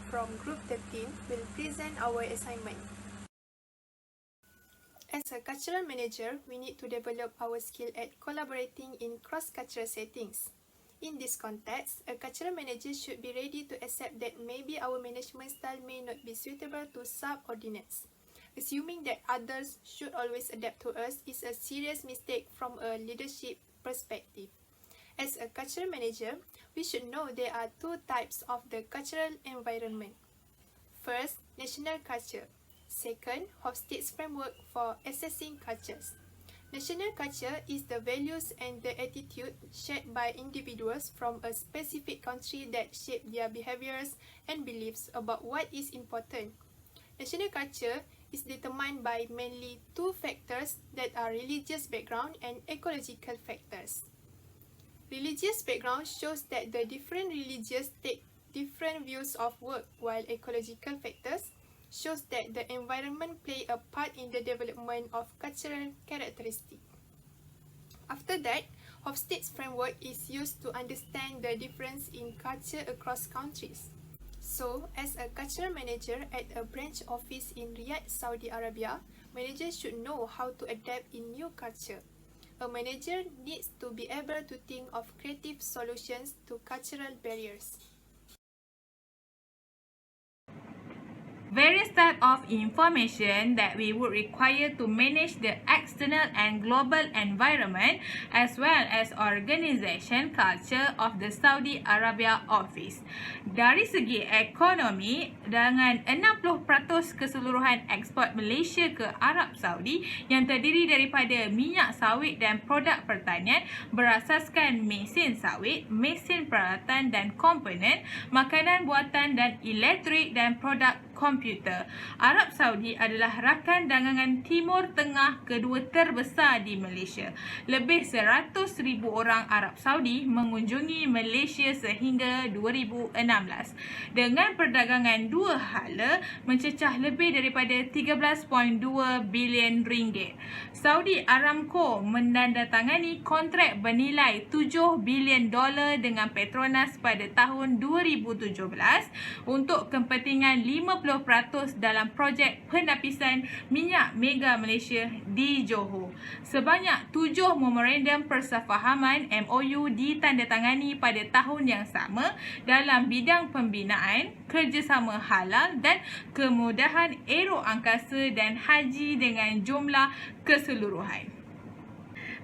from Group 13 will present our assignment. As a cultural manager, we need to develop our skill at collaborating in cross-cultural settings. In this context, a cultural manager should be ready to accept that maybe our management style may not be suitable to subordinates. Assuming that others should always adapt to us is a serious mistake from a leadership perspective. As a cultural manager, we should know there are two types of the cultural environment. First, national culture. Second, Hofstede's framework for assessing cultures. National culture is the values and the attitude shared by individuals from a specific country that shape their behaviors and beliefs about what is important. National culture is determined by mainly two factors that are religious background and ecological factors. Religious background shows that the different religions take different views of work, while ecological factors shows that the environment play a part in the development of cultural characteristics. After that, Hofstede's framework is used to understand the difference in culture across countries. So, as a cultural manager at a branch office in Riyadh, Saudi Arabia, managers should know how to adapt in new culture. A manager needs to be able to think of creative solutions to cultural barriers. Various types of information that we would require to manage the external and global environment as well as organisation culture of the Saudi Arabia office. Dari segi ekonomi, dengan 60% keseluruhan ekspor Malaysia ke Arab Saudi yang terdiri daripada minyak sawit dan produk pertanian berasaskan mesin sawit, mesin peralatan dan komponen, makanan buatan dan elektrik dan produk komputer. Arab Saudi adalah rakan dagangan Timur Tengah kedua terbesar di Malaysia. Lebih 100,000 orang Arab Saudi mengunjungi Malaysia sehingga 2016 dengan perdagangan dua hala mencecah lebih daripada 13.2 bilion ringgit. Saudi Aramco menandatangani kontrak bernilai $7 bilion dengan Petronas pada tahun 2017 untuk kepentingan 50% dalam projek penapisan minyak mega Malaysia di Johor. Sebanyak 7 memorandum persefahaman MOU ditandatangani pada tahun yang sama dalam bidang pembinaan, kerjasama halal dan kemudahan aero angkasa dan haji dengan jumlah keseluruhan.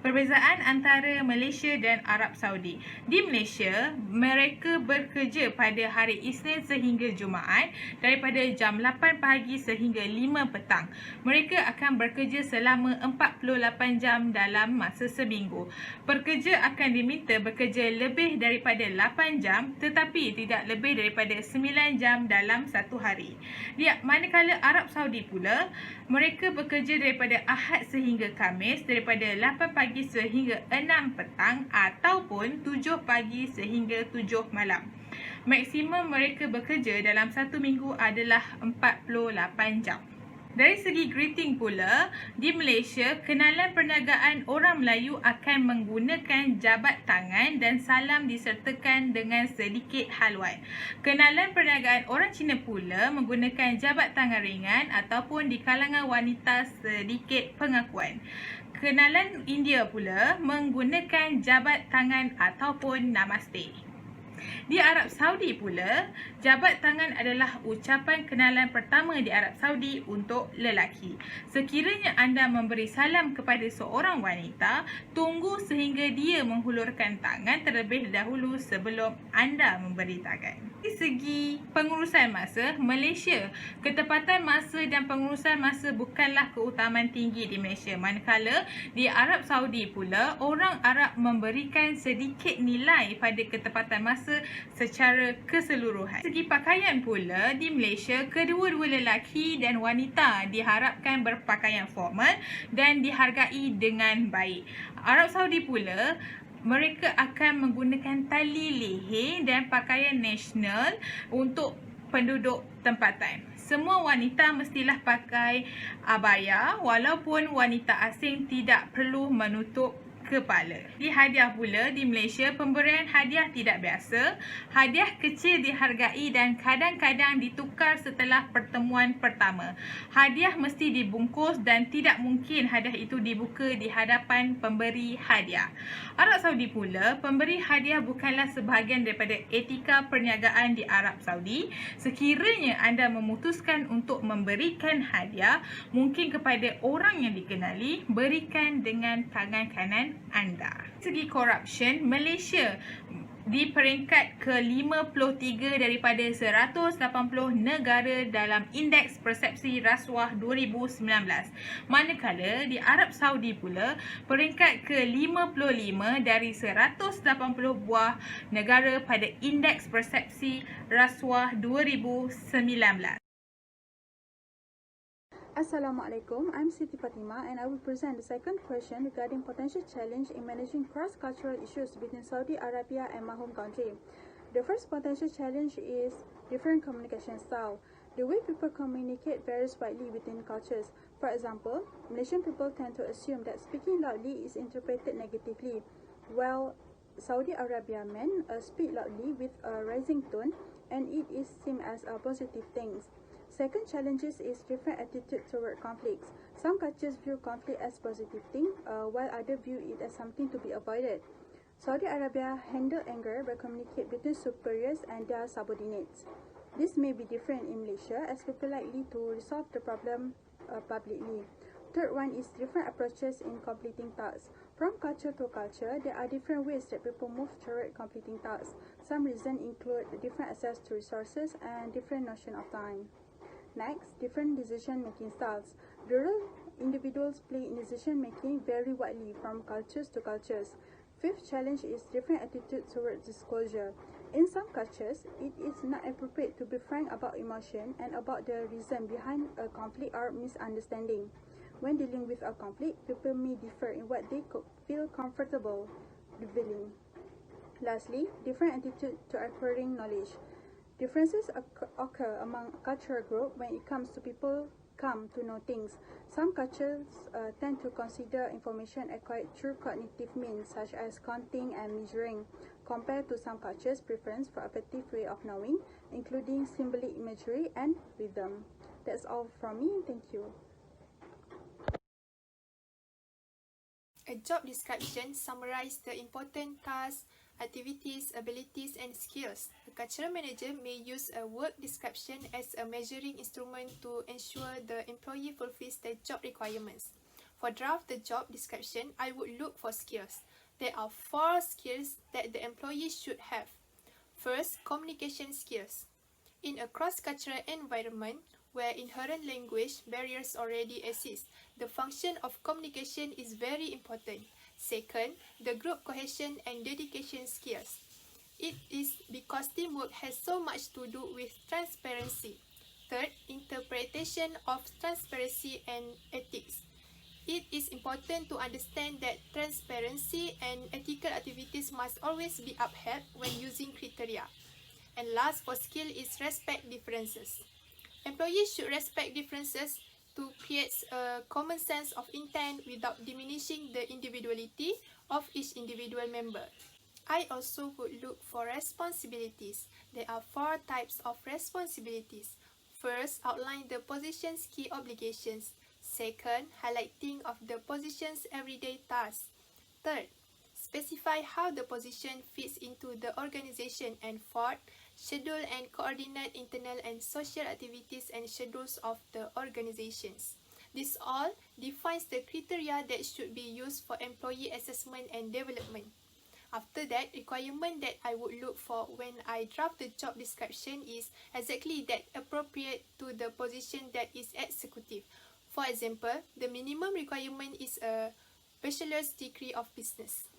Perbezaan antara Malaysia dan Arab Saudi. Di Malaysia, mereka bekerja pada hari Isnin sehingga Jumaat daripada jam 8 pagi sehingga 5 petang. Mereka akan bekerja selama 48 jam dalam masa seminggu. Pekerja akan diminta bekerja lebih daripada 8 jam tetapi tidak lebih daripada 9 jam dalam satu hari. Manakala Arab Saudi pula, mereka bekerja daripada Ahad sehingga Khamis daripada 8 pagi sehingga 6 petang ataupun 7 pagi sehingga 7 malam. Maksimum mereka bekerja dalam satu minggu adalah 48 jam. Dari segi greeting pula, di Malaysia, kenalan perniagaan orang Melayu akan menggunakan jabat tangan dan salam disertakan dengan sedikit haluan. Kenalan perniagaan orang Cina pula menggunakan jabat tangan ringan ataupun di kalangan wanita sedikit pengakuan. Kenalan India pula menggunakan jabat tangan ataupun namaste. Di Arab Saudi pula, jabat tangan adalah ucapan kenalan pertama di Arab Saudi untuk lelaki. Sekiranya anda memberi salam kepada seorang wanita, tunggu sehingga dia menghulurkan tangan terlebih dahulu sebelum anda memberi tangan. Dari segi pengurusan masa, Malaysia, ketepatan masa dan pengurusan masa bukanlah keutamaan tinggi di Malaysia. Manakala di Arab Saudi pula, orang Arab memberikan sedikit nilai pada ketepatan masa secara keseluruhan. Segi pakaian pula, di Malaysia, kedua-dua lelaki dan wanita diharapkan berpakaian formal dan dihargai dengan baik. Arab Saudi pula, mereka akan menggunakan tali leher dan pakaian nasional untuk penduduk tempatan. Semua wanita mestilah pakai abaya walaupun wanita asing tidak perlu menutup kepala. Di hadiah pula, di Malaysia, pemberian hadiah tidak biasa. Hadiah kecil dihargai dan kadang-kadang ditukar setelah pertemuan pertama. Hadiah mesti dibungkus dan tidak mungkin hadiah itu dibuka di hadapan pemberi hadiah. Arab Saudi pula, pemberi hadiah bukanlah sebahagian daripada etika perniagaan di Arab Saudi. Sekiranya anda memutuskan untuk memberikan hadiah, mungkin kepada orang yang dikenali, berikan dengan tangan kanan anda. Segi corruption, Malaysia di peringkat ke-53 daripada 180 negara dalam Indeks Persepsi Rasuah 2019. Manakala di Arab Saudi pula peringkat ke-55 dari 180 buah negara pada Indeks Persepsi Rasuah 2019. Assalamualaikum, I'm Siti Fatima and I will present the second question regarding potential challenge in managing cross-cultural issues between Saudi Arabia and my home country. The first potential challenge is different communication style. The way people communicate varies widely between cultures. For example, Malaysian people tend to assume that speaking loudly is interpreted negatively, while Saudi Arabia men speak loudly with a rising tone and it is seen as a positive thing. Second challenges is different attitude toward conflicts. Some cultures view conflict as positive thing, while others view it as something to be avoided. Saudi Arabia handle anger by communicate between superiors and their subordinates. This may be different in Malaysia as people likely to resolve the problem publicly. Third one is different approaches in completing tasks. From culture to culture, there are different ways that people move toward completing tasks. Some reasons include different access to resources and different notion of time. Next, different decision-making styles. Rural individuals play in decision-making vary widely from cultures to cultures. Fifth challenge is different attitude towards disclosure. In some cultures, it is not appropriate to be frank about emotion and about the reason behind a conflict or misunderstanding. When dealing with a conflict, people may differ in what they feel comfortable revealing. Lastly, different attitude to acquiring knowledge. Differences occur among cultural groups when it comes to people come to know things. Some cultures tend to consider information acquired through cognitive means such as counting and measuring, compared to some cultures' preference for affective way of knowing, including symbolic imagery and rhythm. That's all from me. Thank you. A job description summarizes the important tasks, activities, abilities, and skills. The cultural manager may use a work description as a measuring instrument to ensure the employee fulfills the job requirements. For draft the job description, I would look for skills. There are 4 skills that the employee should have. First, communication skills. In a cross-cultural environment where inherent language barriers already exist, the function of communication is very important. Second, the group cohesion and dedication skills. It is because teamwork has so much to do with transparency. Third, interpretation of transparency and ethics. It is important to understand that transparency and ethical activities must always be upheld when using criteria. And last for skill is respect differences. Employees should respect differences to create a common sense of intent without diminishing the individuality of each individual member. I also would look for responsibilities. There are 4 types of responsibilities. First, outline the position's key obligations. Second, highlighting of the position's everyday tasks. Third, specify how the position fits into the organization. And fourth, schedule and coordinate internal and social activities and schedules of the organizations. This all defines the criteria that should be used for employee assessment and development. After that, requirement that I would look for when I draft the job description is exactly that appropriate to the position that is executive. For example, the minimum requirement is a bachelor's degree of business.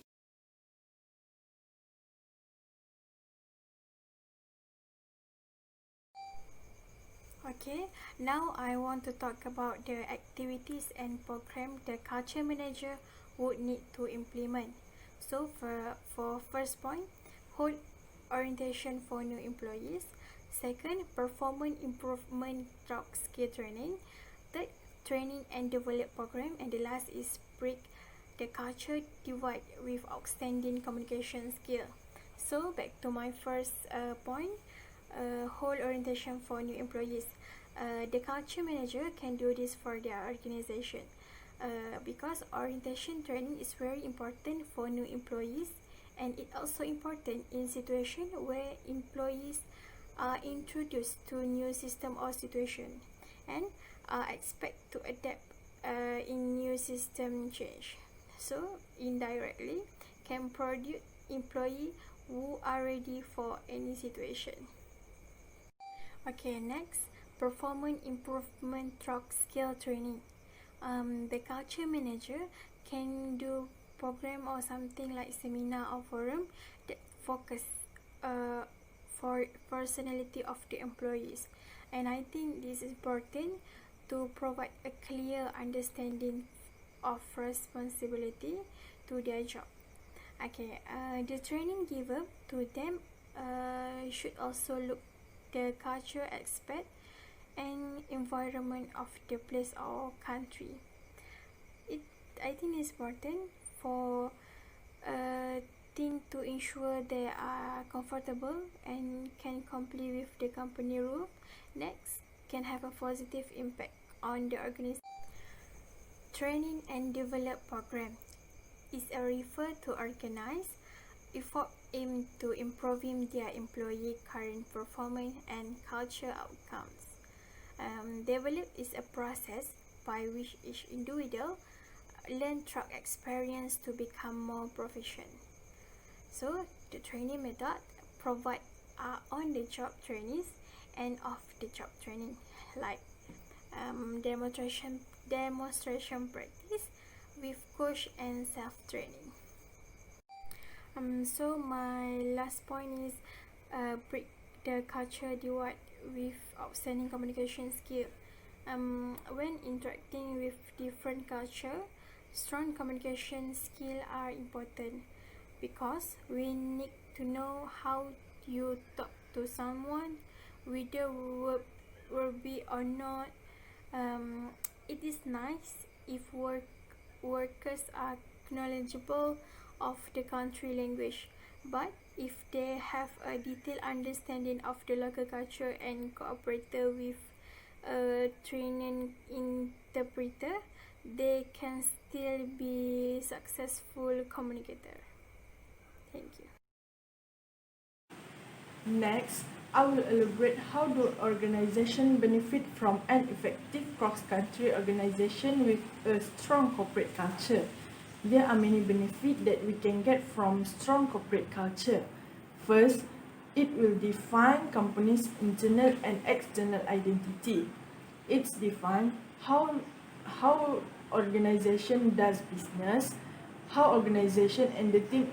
Okay, now I want to talk about the activities and program the culture manager would need to implement. So for first point, hold orientation for new employees. Second, performance improvement job skill training. Third, training and develop program. And the last is break the culture divide with outstanding communication skill. So back to my first point, whole orientation for new employees. The culture manager can do this for their organization because orientation training is very important for new employees, and it also important in situation where employees are introduced to new system or situation and are expect to adapt in new system change. So indirectly can produce employee who are ready for any situation. Okay, next, performance improvement through skill training. The culture manager can do program or something like seminar or forum that focus for personality of the employees, and I think this is important to provide a clear understanding of responsibility to their job. Okay, the training given to them should also look the culture aspect and environment of the place or country. I think it's important for thing to ensure they are comfortable and can comply with the company rule. Next, can have a positive impact on the organization. Training and develop program is a refer to organize effort aimed to improving their employee current performance and culture outcomes. Develop is a process by which each individual learn through experience to become more proficient. So the training method provide on-the-job trainings and off-the-job training like demonstration practice with coach and self-training. So my last point is break the culture divide with outstanding communication skill. When interacting with different culture, strong communication skill are important because we need to know how you talk to someone, whether will be or not. It is nice if workers are knowledgeable of the country language, but if they have a detailed understanding of the local culture and cooperator with a training interpreter, they can still be successful communicator. Thank you. Next, I will elaborate how do organizations benefit from an effective cross-country organization with a strong corporate culture. There are many benefits that we can get from strong corporate culture. First, it will define company's internal and external identity. It's define how organization does business, how organization and the team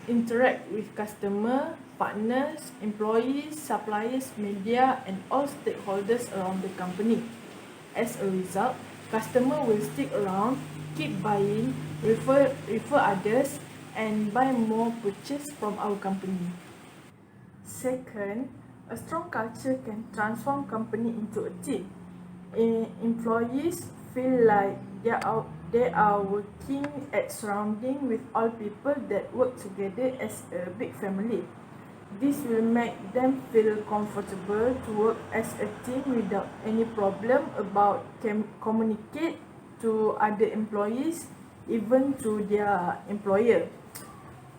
interact with customer, partners, employees, suppliers, media, and all stakeholders around the company. As a result, customer will stick around, keep buying, refer others, and buy more purchase from our company. Second, a strong culture can transform company into a team. Employees feel like they are working at surrounding with all people that work together as a big family. This will make them feel comfortable to work as a team without any problem about communicate to other employees, even to their employer.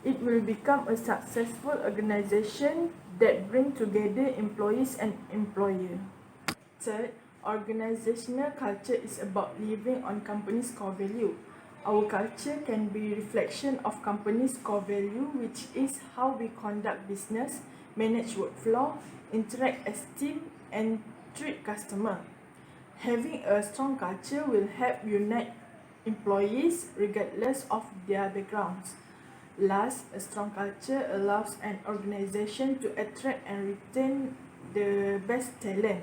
It will become a successful organization that bring together employees and employer. Third, organizational culture is about living on company's core value. Our culture can be a reflection of company's core value, which is how we conduct business, manage workflow, interact as team, and treat customer. Having a strong culture will help unite employees regardless of their backgrounds. Last, a strong culture allows an organization to attract and retain the best talent.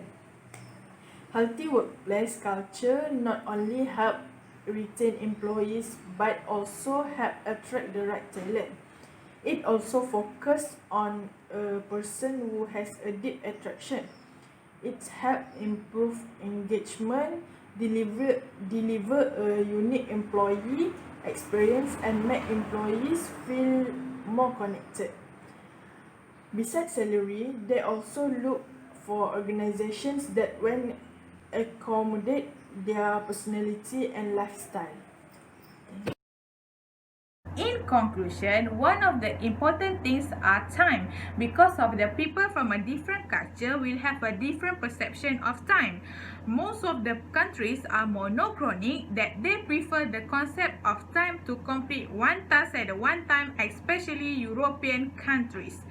Healthy workplace culture not only help retain employees but also help attract the right talent. It also focuses on a person who has a deep attraction. It helps improve engagement, deliver a unique employee experience, and make employees feel more connected. Besides salary, they also look for organizations that will accommodate their personality and lifestyle. In conclusion, one of the important things are time, because of the people from a different culture will have a different perception of time. Most of the countries are monochronic, that they prefer the concept of time to complete one task at one time, especially European countries.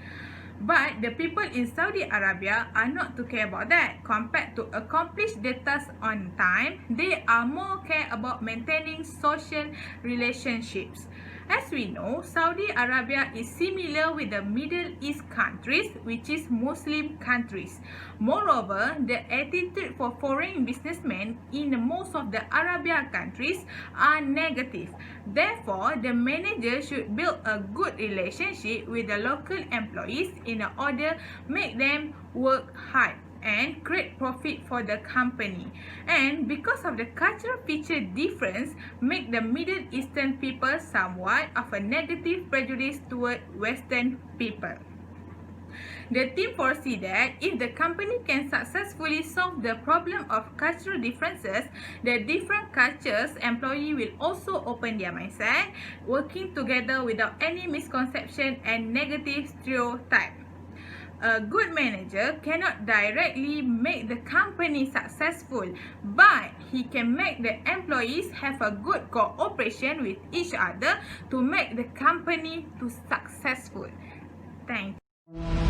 But the people in Saudi Arabia are not too care about that. Compared to accomplish the task on time, they are more care about maintaining social relationships. As we know, Saudi Arabia is similar with the Middle East countries, which is Muslim countries. Moreover, the attitude for foreign businessmen in most of the Arabia countries are negative. Therefore, the manager should build a good relationship with the local employees in order to make them work hard and create profit for the company. And because of the cultural feature difference, make the Middle Eastern people somewhat of a negative prejudice toward Western people. The team foresee that if the company can successfully solve the problem of cultural differences, the different cultures employee will also open their mindset, working together without any misconception and negative stereotype. A good manager cannot directly make the company successful, but he can make the employees have a good cooperation with each other to make the company to successful. Thank you.